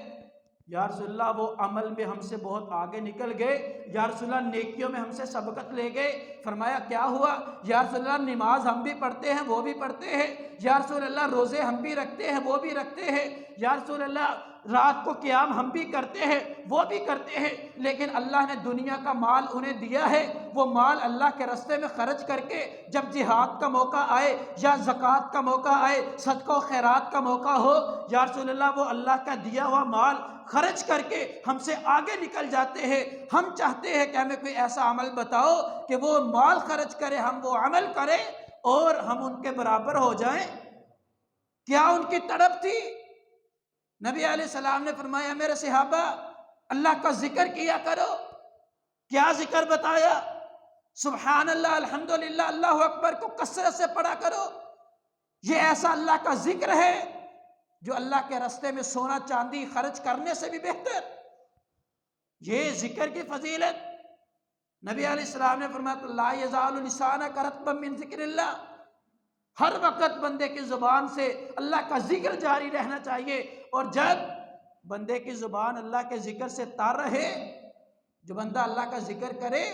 یا رسول اللہ وہ عمل میں ہم سے بہت آگے نکل گئے، یا رسول اللہ نیکیوں میں ہم سے سبقت لے گئے۔ فرمایا کیا ہوا؟ یا رسول اللہ نماز ہم بھی پڑھتے ہیں وہ بھی پڑھتے ہیں، یا رسول اللہ روزے ہم بھی رکھتے ہیں وہ بھی رکھتے ہیں، یا رسول اللہ رات کو قیام ہم بھی کرتے ہیں وہ بھی کرتے ہیں، لیکن اللہ نے دنیا کا مال انہیں دیا ہے، وہ مال اللہ کے راستے میں خرچ کر کے جب جہاد کا موقع آئے یا زکوٰۃ کا موقع آئے، صدقہ و خیرات کا موقع ہو، یا رسول اللہ وہ اللہ کا دیا ہوا مال خرچ کر کے ہم سے آگے نکل جاتے ہیں۔ ہم چاہتے ہیں کہ ہمیں کوئی ایسا عمل بتاؤ کہ وہ مال خرچ کرے، ہم وہ عمل کریں اور ہم ان کے برابر ہو جائیں۔ کیا ان کی تڑپ تھی؟ نبی علیہ السلام نے فرمایا میرے صحابہ اللہ کا ذکر کیا کرو۔ کیا ذکر بتایا؟ سبحان اللہ، الحمدللہ، اللہ اکبر کو کثرت سے پڑھا کرو۔ یہ ایسا اللہ کا ذکر ہے جو اللہ کے راستے میں سونا چاندی خرچ کرنے سے بھی بہتر۔ یہ ذکر کی فضیلت نبی علیہ السلام نے فرمایا لا یزال لسانک رطبا من ذکر اللہ، ہر وقت بندے کی زبان سے اللہ کا ذکر جاری رہنا چاہیے، اور جب بندے کی زبان اللہ کے ذکر سے تار رہے، جو بندہ اللہ کا ذکر کرے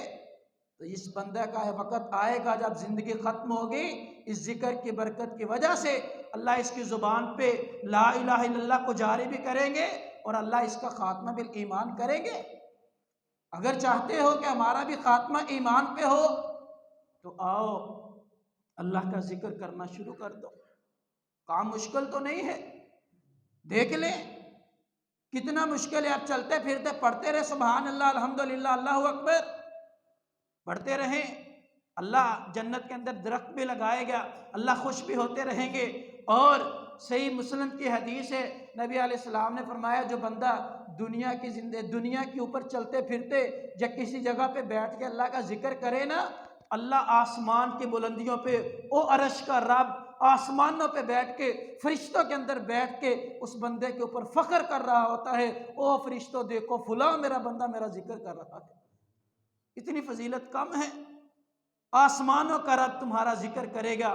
تو اس بندے کا وقت آئے گا جب زندگی ختم ہوگی، اس ذکر کی برکت کی وجہ سے اللہ اس کی زبان پہ لا الہ الا اللہ کو جاری بھی کریں گے اور اللہ اس کا خاتمہ بالایمان کریں گے۔ اگر چاہتے ہو کہ ہمارا بھی خاتمہ ایمان پہ ہو تو آؤ اللہ کا ذکر کرنا شروع کر دو۔ کام مشکل تو نہیں ہے، دیکھ لیں کتنا مشکل ہے۔ آپ چلتے پھرتے پڑھتے رہے سبحان اللہ، الحمدللہ، اللہ اکبر، پڑھتے رہیں، اللہ جنت کے اندر درخت بھی لگائے گا، اللہ خوش بھی ہوتے رہیں گے۔ اور صحیح مسلم کی حدیث ہے، نبی علیہ السلام نے فرمایا جو بندہ دنیا کے اوپر چلتے پھرتے یا کسی جگہ پہ بیٹھ کے اللہ کا ذکر کرے نا، اللہ آسمان کی بلندیوں پہ، او عرش کا رب آسمانوں پہ بیٹھ کے، فرشتوں کے اندر بیٹھ کے اس بندے کے اوپر فخر کر رہا ہوتا ہے، او فرشتوں دیکھو فلاں میرا بندہ میرا ذکر کر رہا ہے۔ اتنی فضیلت کم ہے؟ آسمانوں کا رب تمہارا ذکر کرے گا،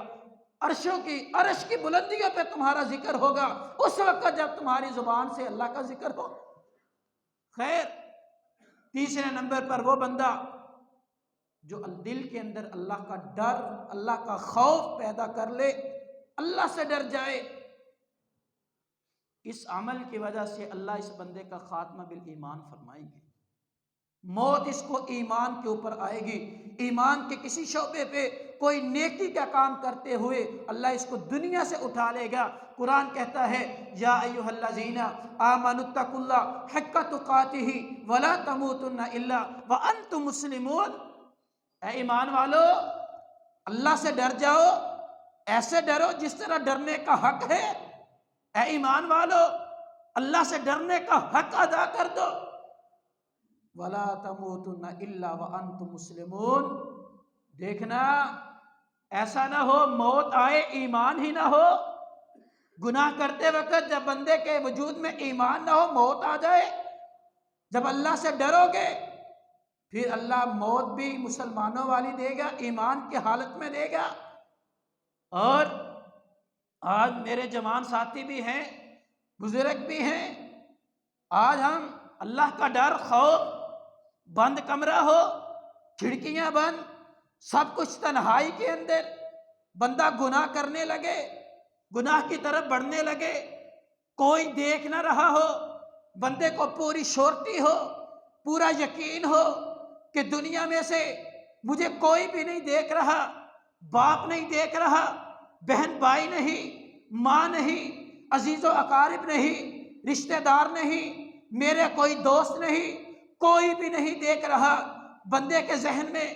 عرش کی بلندیوں پہ تمہارا ذکر ہوگا اس وقت جب تمہاری زبان سے اللہ کا ذکر ہو۔ خیر، تیسرے نمبر پر وہ بندہ جو دل کے اندر اللہ کا ڈر، اللہ کا خوف پیدا کر لے، اللہ سے ڈر جائے، اس عمل کی وجہ سے اللہ اس بندے کا خاتمہ بالایمان فرمائیں گے۔ موت اس کو ایمان کے اوپر آئے گی، ایمان کے کسی شعبے پہ کوئی نیکی کا کام کرتے ہوئے اللہ اس کو دنیا سے اٹھا لے گا۔ قرآن کہتا ہے یا ایھا الذین آمنوا اتقوا اللہ حق تقاتہ ولا تموتن الا وانتم مسلمون۔ اے ایمان والو، اللہ سے ڈر جاؤ، ایسے ڈرو جس طرح ڈرنے کا حق ہے۔ اے ایمان والو، اللہ سے ڈرنے کا حق ادا کر دو۔ وَلَا تَمُوتُنَّ إِلَّا وَأَنْتُمْ مُسْلِمُونَ۔ دیکھنا ایسا نہ ہو موت آئے ایمان ہی نہ ہو۔ گناہ کرتے وقت جب بندے کے وجود میں ایمان نہ ہو، موت آ جائے، جب اللہ سے ڈرو گے پھر اللہ موت بھی مسلمانوں والی دے گا، ایمان کی حالت میں دے گا۔ اور آج میرے جوان ساتھی بھی ہیں، بزرگ بھی ہیں، آج ہم اللہ کا ڈر، خوف، بند کمرہ ہو، کھڑکیاں بند، سب کچھ تنہائی کے اندر، بندہ گناہ کرنے لگے، گناہ کی طرف بڑھنے لگے، کوئی دیکھ نہ رہا ہو، بندے کو پوری شورٹی ہو، پورا یقین ہو کہ دنیا میں سے مجھے کوئی بھی نہیں دیکھ رہا، باپ نہیں دیکھ رہا، بہن بھائی نہیں، ماں نہیں، عزیز و اقارب نہیں، رشتہ دار نہیں، میرے کوئی دوست نہیں، کوئی بھی نہیں دیکھ رہا۔ بندے کے ذہن میں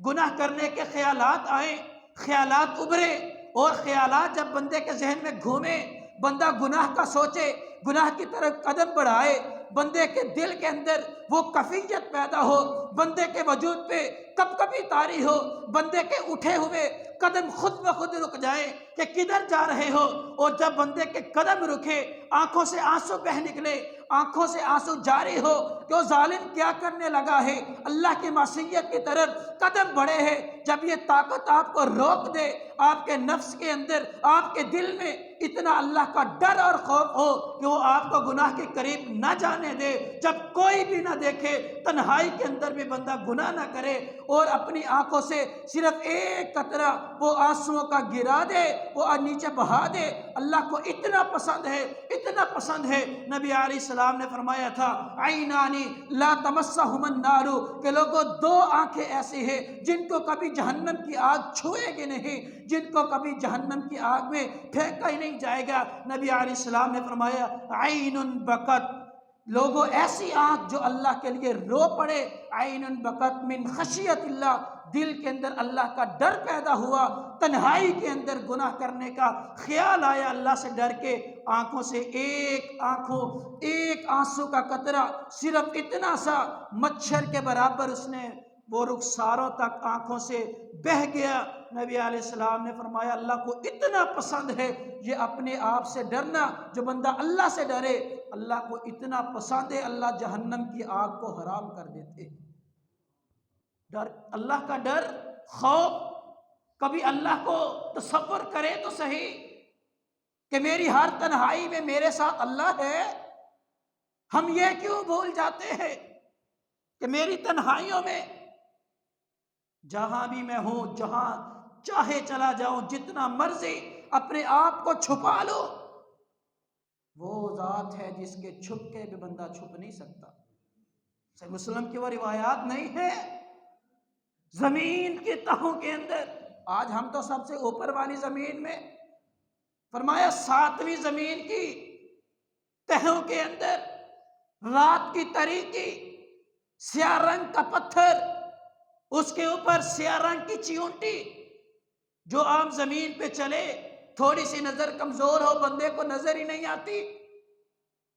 گناہ کرنے کے خیالات آئیں، خیالات ابھرے، اور خیالات جب بندے کے ذہن میں گھومے، بندہ گناہ کا سوچے، گناہ کی طرف قدم بڑھائے، بندے کے دل کے اندر وہ کفیت پیدا ہو، بندے کے وجود پہ کب کبھی طاری ہو، بندے کے اٹھے ہوئے قدم خود بخود رک جائیں کہ کدھر جا رہے ہو۔ اور جب بندے کے قدم رکے، آنکھوں سے آنسو بہہ نکلے، آنکھوں سے آنسو جاری ہو کہ وہ ظالم کیا کرنے لگا ہے، اللہ کی معصیت کی طرف قدم بڑھے ہیں، جب یہ طاقت آپ کو روک دے، آپ کے نفس کے اندر، آپ کے دل میں اتنا اللہ کا ڈر اور خوف ہو کہ وہ آپ کو گناہ کے قریب نہ جانے دے، جب کوئی بھی نہ دیکھے، تنہائی کے اندر بھی بندہ گناہ نہ کرے اور اپنی آنکھوں سے صرف ایک قطرہ وہ آنسوؤں کا گرا دے، وہ نیچے بہا دے، اللہ کو اتنا پسند ہے، اتنا پسند ہے۔ نبی علیہ السلام نے فرمایا تھا عینانی لا تمسہم النار، کہ لوگوں دو آنکھیں ایسی ہیں جن کو کبھی جہنم کی آگ چھوئے گی نہیں، جن کو کبھی جہنم کی آگ میں پھینکا ہی نہیں جائے گا۔ نبی علیہ السلام نے فرمایا عین بکت، لوگوں ایسی آنکھ جو اللہ کے لیے رو پڑے، عین بکت من خشیت اللہ، دل کے اندر اللہ کا ڈر پیدا ہوا، تنہائی کے اندر گناہ کرنے کا خیال آیا، اللہ سے ڈر کے آنکھوں سے ایک آنسو کا قطرہ، صرف اتنا سا مچھر کے برابر اس نے وہ رخساروں تک آنکھوں سے بہہ گیا۔ نبی علیہ السلام نے فرمایا اللہ کو اتنا پسند ہے یہ اپنے آپ سے ڈرنا، جو بندہ اللہ سے ڈرے اللہ کو اتنا پسند ہے، اللہ جہنم کی آگ کو حرام کر دیتے۔ ڈر، اللہ کا ڈر، خوف، کبھی اللہ کو تصور کرے تو صحیح کہ میری ہر تنہائی میں میرے ساتھ اللہ ہے۔ ہم یہ کیوں بھول جاتے ہیں کہ میری تنہائیوں میں جہاں بھی میں ہوں، جہاں چاہے چلا جاؤں، جتنا مرضی اپنے آپ کو چھپا لو، وہ ذات ہے جس کے چھپ کے بھی بندہ چھپ نہیں سکتا۔ صحیح مسلم کی وہ روایات نہیں ہے؟ زمین کی تہوں کے اندر، آج ہم تو سب سے اوپر والی زمین میں، فرمایا 7ویں زمین کی تہوں کے اندر رات کی تاریکی، سیاہ رنگ کا پتھر، اس کے اوپر سیاہ رنگ کی چیونٹی، جو عام زمین پہ چلے تھوڑی سی نظر کمزور ہو بندے کو نظر ہی نہیں آتی۔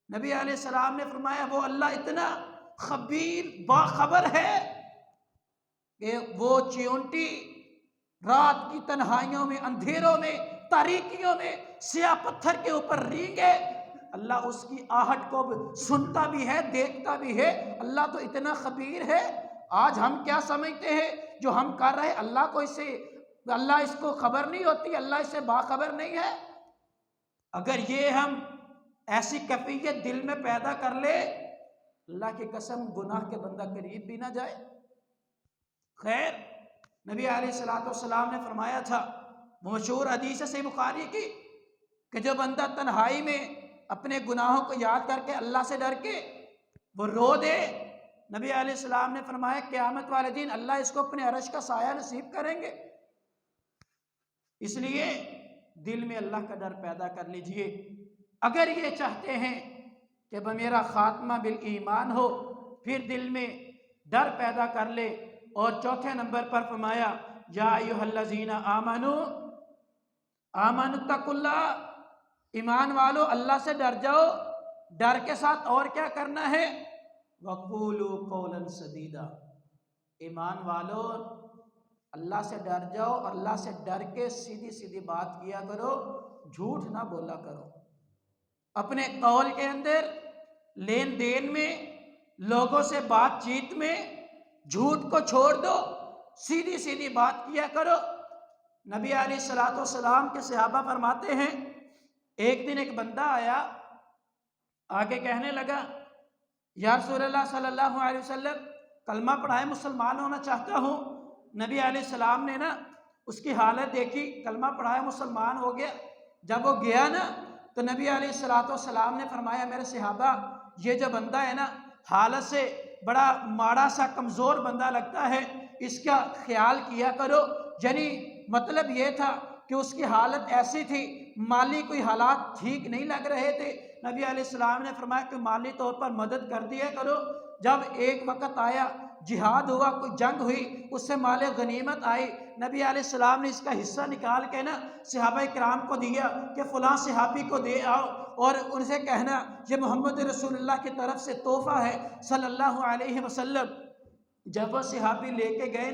نبی علیہ السلام نے فرمایا وہ اللہ اتنا خبیر باخبر ہے کہ وہ چیونٹی رات کی تنہائیوں میں، اندھیروں میں، تاریکیوں میں سیاہ پتھر کے اوپر رینگے، اللہ اس کی آہٹ کو سنتا بھی ہے، دیکھتا بھی ہے۔ اللہ تو اتنا خبیر ہے۔ آج ہم کیا سمجھتے ہیں جو ہم کر رہے، اللہ اس کو خبر نہیں ہوتی، اللہ اس سے باخبر نہیں ہے؟ اگر یہ ہم ایسی کیفیت دل میں پیدا کر لے، اللہ کی قسم گناہ کے بندہ قریب بھی نہ جائے۔ خیر، نبی علیہ السلام نے فرمایا تھا، مشہور حدیث صحیح بخاری کی، کہ جو بندہ تنہائی میں اپنے گناہوں کو یاد کر کے اللہ سے ڈر کے وہ رو دے، نبی علیہ السلام نے فرمایا قیامت والے دن اللہ اس کو اپنے عرش کا سایہ نصیب کریں گے۔ اس لیے دل میں اللہ کا ڈر پیدا کر لیجئے۔ اگر یہ چاہتے ہیں کہ میرا خاتمہ بالایمان ہو، پھر دل میں ڈر پیدا کر لے۔ اور چوتھے نمبر پر فرمایا یا ایھا الذین آمنوا اتقوا اللہ، ایمان والو اللہ سے ڈر جاؤ۔ ڈر کے ساتھ اور کیا کرنا ہے؟ وقولوا قولا سدیدا، ایمان والو اللہ سے ڈر جاؤ، اور اللہ سے ڈر کے سیدھی سیدھی بات کیا کرو، جھوٹ نہ بولا کرو۔ اپنے قول کے اندر، لین دین میں، لوگوں سے بات چیت میں جھوٹ کو چھوڑ دو، سیدھی سیدھی بات کیا کرو۔ نبی علیہ السلام کے صحابہ فرماتے ہیں ایک دن ایک بندہ آیا، آگے کہنے لگا یا رسول اللہ صلی اللہ علیہ وسلم کلمہ پڑھائے، مسلمان ہونا چاہتا ہوں۔ نبی علیہ السلام نے اس کی حالت دیکھی، کلمہ پڑھائے مسلمان ہو گیا۔ جب وہ گیا تو نبی علیہ السلام نے فرمایا میرے صحابہ یہ جو بندہ ہے حالت سے بڑا ماڑا سا کمزور بندہ لگتا ہے، اس کا خیال کیا کرو۔ یعنی مطلب یہ تھا کہ اس کی حالت ایسی تھی، مالی کوئی حالات ٹھیک نہیں لگ رہے تھے۔ نبی علیہ السلام نے فرمایا کہ مالی طور پر مدد کر دیا کرو۔ جب ایک وقت آیا، جہاد ہوا، کوئی جنگ ہوئی، اس سے مال غنیمت آئی، نبی علیہ السلام نے اس کا حصہ نکال کے صحابہ کرام کو دیا کہ فلاں صحابی کو دے آؤ، اور ان سے کہنا یہ محمد رسول اللہ کی طرف سے تحفہ ہے صلی اللہ علیہ وسلم۔ جب وہ صحابی لے کے گئے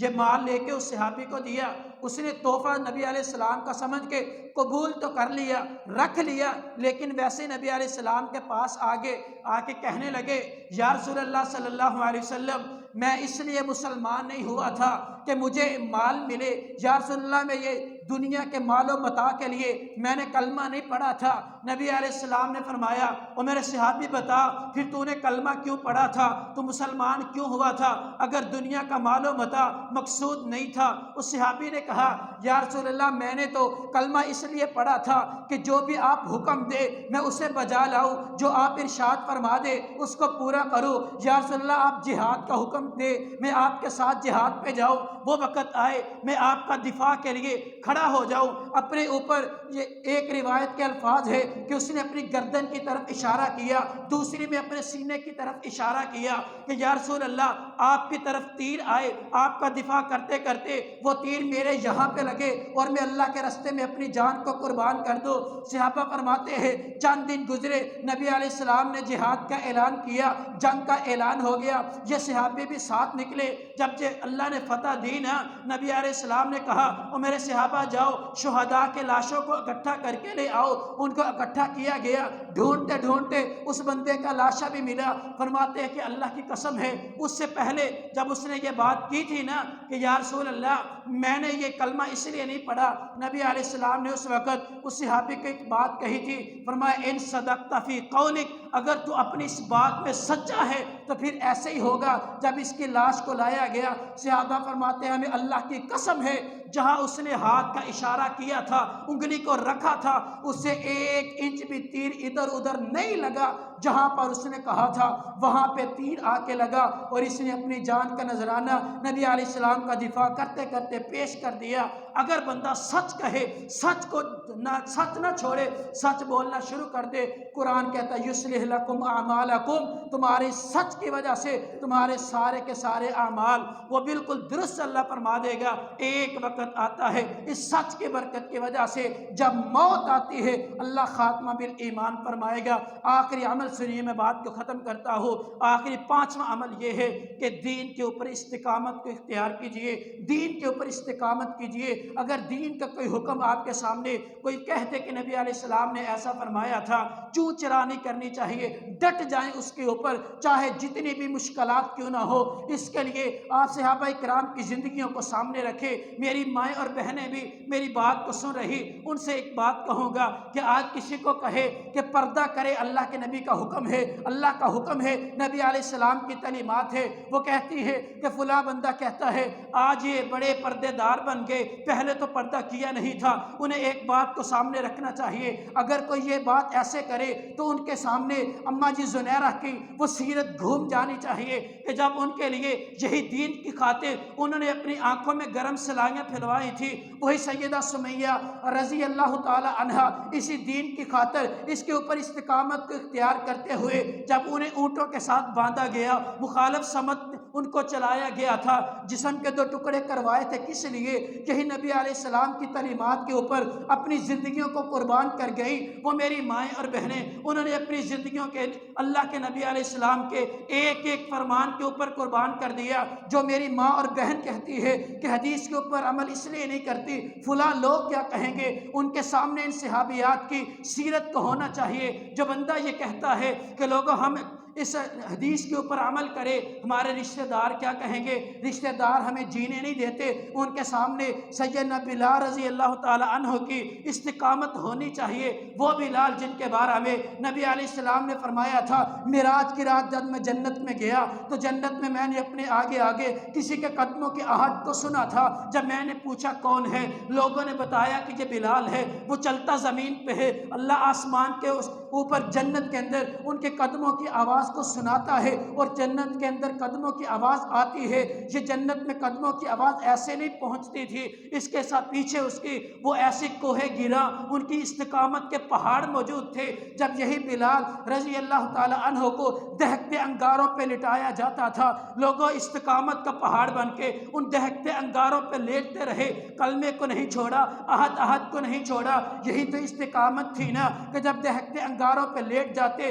یہ مال لے کے اس صحابی کو دیا، اس نے تحفہ نبی علیہ السلام کا سمجھ کے قبول تو کر لیا، رکھ لیا، لیکن ویسے نبی علیہ السلام کے پاس آگے آ کے کہنے لگے یا رسول اللہ صلی اللہ علیہ وسلم میں اس لیے مسلمان نہیں ہوا تھا کہ مجھے مال ملے، یا رسول اللہ میں یہ دنیا کے مال و متاع کے لیے میں نے کلمہ نہیں پڑھا تھا۔ نبی علیہ السلام نے فرمایا او میرے صحابی بتا پھر تو نے کلمہ کیوں پڑھا تھا، تو مسلمان کیوں ہوا تھا اگر دنیا کا مال و متاع مقصود نہیں تھا؟ اس صحابی نے کہا یا رسول اللہ میں نے تو کلمہ اس لیے پڑھا تھا کہ جو بھی آپ حکم دے میں اسے بجا لاؤں، جو آپ ارشاد فرما دے اس کو پورا کروں۔ یا رسول اللہ آپ جہاد کا حکم دے میں آپ کے ساتھ جہاد پہ جاؤں، وہ وقت آئے میں آپ کا دفاع کے لیے کھڑا ہو جاؤں۔ اپنے اوپر یہ ایک روایت کے الفاظ ہے کہ اس نے اپنی گردن کی طرف اشارہ کیا، دوسری میں اپنے سینے کی طرف اشارہ کیا کہ یا رسول اللہ آپ کی طرف تیر آئے، آپ کا دفاع کرتے کرتے وہ تیر میرے یہاں پہ لگے اور میں اللہ کے راستے میں اپنی جان کو قربان کر دوں۔ صحابہ فرماتے ہیں چند دن گزرے، نبی علیہ السلام نے جہاد کا اعلان کیا، جنگ کا اعلان ہو گیا، یہ صحابی بھی ساتھ نکلے۔ جب اللہ نے فتح دی نا، نبی علیہ السلام نے کہا او میرے صحابہ جاؤ شہداء کے لاشوں کو اکٹھا کر کے لے آؤ۔ ان کو اکٹھا کیا گیا، ڈھونڈتے ڈھونڈتے اس بندے کا لاشا بھی ملا۔ فرماتے ہیں کہ اللہ کی قسم ہے اس سے پہلے جب اس نے یہ بات کی تھی نا کہ یا رسول اللہ میں نے یہ کلمہ اس لیے نہیں پڑھا، نبی علیہ السلام نے اس وقت اس صحابی کو ایک بات کہی تھی، فرمایا ان صدقت فی قولک، اگر تو اپنی اس بات میں سچا ہے تو پھر ایسے ہی ہوگا۔ جب اس کی لاش کو لایا گیا، صحابہ فرماتے ہیں ہمیں اللہ کی قسم ہے جہاں اس نے ہاتھ کا اشارہ کیا تھا، انگلی کو رکھا تھا، اس سے 1 انچ بھی تیر ادھر ادھر نہیں لگا، جہاں پر اس نے کہا تھا وہاں پہ تیر آ کے لگا، اور اس نے اپنی جان کا نذرانہ نبی علیہ السلام کا دفاع کرتے کرتے پیش کر دیا۔ اگر بندہ سچ کہے، سچ نہ چھوڑے، سچ بولنا شروع کر دے، قرآن کہتا ہے یصلح لکم اعمالکم، تمہاری سچ کی وجہ سے تمہارے سارے کے سارے اعمال وہ بالکل درست اللہ فرما دے گا۔ ایک وقت آتا ہے اس سچ کی برکت کی وجہ سے جب موت آتی ہے اللہ خاتمہ بالایمان فرمائے گا۔ آخری عمل سنیے، میں بات کو ختم کرتا ہوں۔ آخری 5واں عمل یہ ہے کہ دین کے اوپر استقامت کو اختیار کیجئے، دین کے اوپر استقامت کیجئے۔ اگر دین کا کوئی حکم آپ کے سامنے کوئی کہتے کہ نبی علیہ السلام نے ایسا فرمایا تھا، چوں چرا نہیں کرنی چاہیے، ڈٹ جائیں اس کے اوپر، چاہے جتنی بھی مشکلات کیوں نہ ہو۔ اس کے لیے آپ صحابہ کرام کی زندگیوں کو سامنے رکھے۔ میری مائیں اور بہنیں بھی میری بات کو سن رہی، ان سے ایک بات کہوں گا کہ آج کسی کو کہے کہ پردہ کرے، اللہ کے نبی کا حکم ہے، اللہ کا حکم ہے، نبی علیہ السلام کی تعلیمات ہے، وہ کہتی ہے کہ فلاں بندہ کہتا ہے آج یہ بڑے پردے دار بن گئے، پہلے تو پردہ کیا نہیں تھا۔ انہیں ایک بات کو سامنے رکھنا چاہیے، اگر کوئی یہ بات ایسے کرے تو ان کے سامنے اماں جی زنیرہ کی وہ سیرت گھوم جانی چاہیے کہ جب ان کے لیے یہی دین کی خاطر انہوں نے اپنی آنکھوں میں گرم سلائیاں پھیلوائی تھی، وہی سیدہ سمیہ رضی اللہ تعالی عنہا اسی دین کی خاطر اس کے اوپر استقامت کو اختیار کرتے ہوئے جب انہیں اونٹوں کے ساتھ باندھا گیا، مخالف سمت ان کو چلایا گیا تھا، جسم کے 2 ٹکڑے کروائے تھے، کس لیے؟ یہی نبی علیہ السلام کی تعلیمات کے اوپر اپنی زندگیوں کو قربان کر گئی۔ وہ میری مائیں اور بہنیں، انہوں نے اپنی زندگیوں کے اللہ کے نبی علیہ السلام کے ایک ایک فرمان کے اوپر قربان کر دیا۔ جو میری ماں اور بہن کہتی ہے کہ حدیث کے اوپر عمل اس لیے نہیں کرتی فلاں لوگ کیا کہیں گے، ان کے سامنے ان صحابیات کی سیرت کو ہونا چاہیے۔ جو بندہ یہ کہتا ہے کہ لوگوں ہم اس حدیث کے اوپر عمل کرے، ہمارے رشتہ دار کیا کہیں گے، رشتہ دار ہمیں جینے نہیں دیتے، ان کے سامنے سیدنا بلال رضی اللہ تعالی عنہ کی استقامت ہونی چاہیے۔ وہ بلال جن کے بارے میں نبی علیہ السلام نے فرمایا تھا معراج کی رات جب میں جنت میں گیا تو جنت میں نے اپنے آگے آگے کسی کے قدموں کی آہٹ کو سنا تھا۔ جب میں نے پوچھا کون ہے، لوگوں نے بتایا کہ یہ بلال ہے، وہ چلتا زمین پہ ہے، اللہ آسمان کے اوپر جنت کے اندر ان کے قدموں کی آواز کو سناتا ہے، اور جنت کے اندر قدموں کی آواز آتی ہے۔ یہ جنت میں قدموں کی آواز ایسے نہیں پہنچتی تھی، اس کے ساتھ پیچھے اس کی وہ ایسی کوہ گرا، ان کی استقامت کے پہاڑ موجود تھے۔ جب یہی بلال رضی اللہ تعالی عنہ کو دہکتے انگاروں پہ لٹایا جاتا تھا، لوگوں استقامت کا پہاڑ بن کے ان دہکتے انگاروں پہ لیٹتے رہے، کلمے کو نہیں چھوڑا، عہد کو نہیں چھوڑا۔ یہی تو استقامت تھی نا کہ جب دہکتے انگاروں پہ لیٹ جاتے۔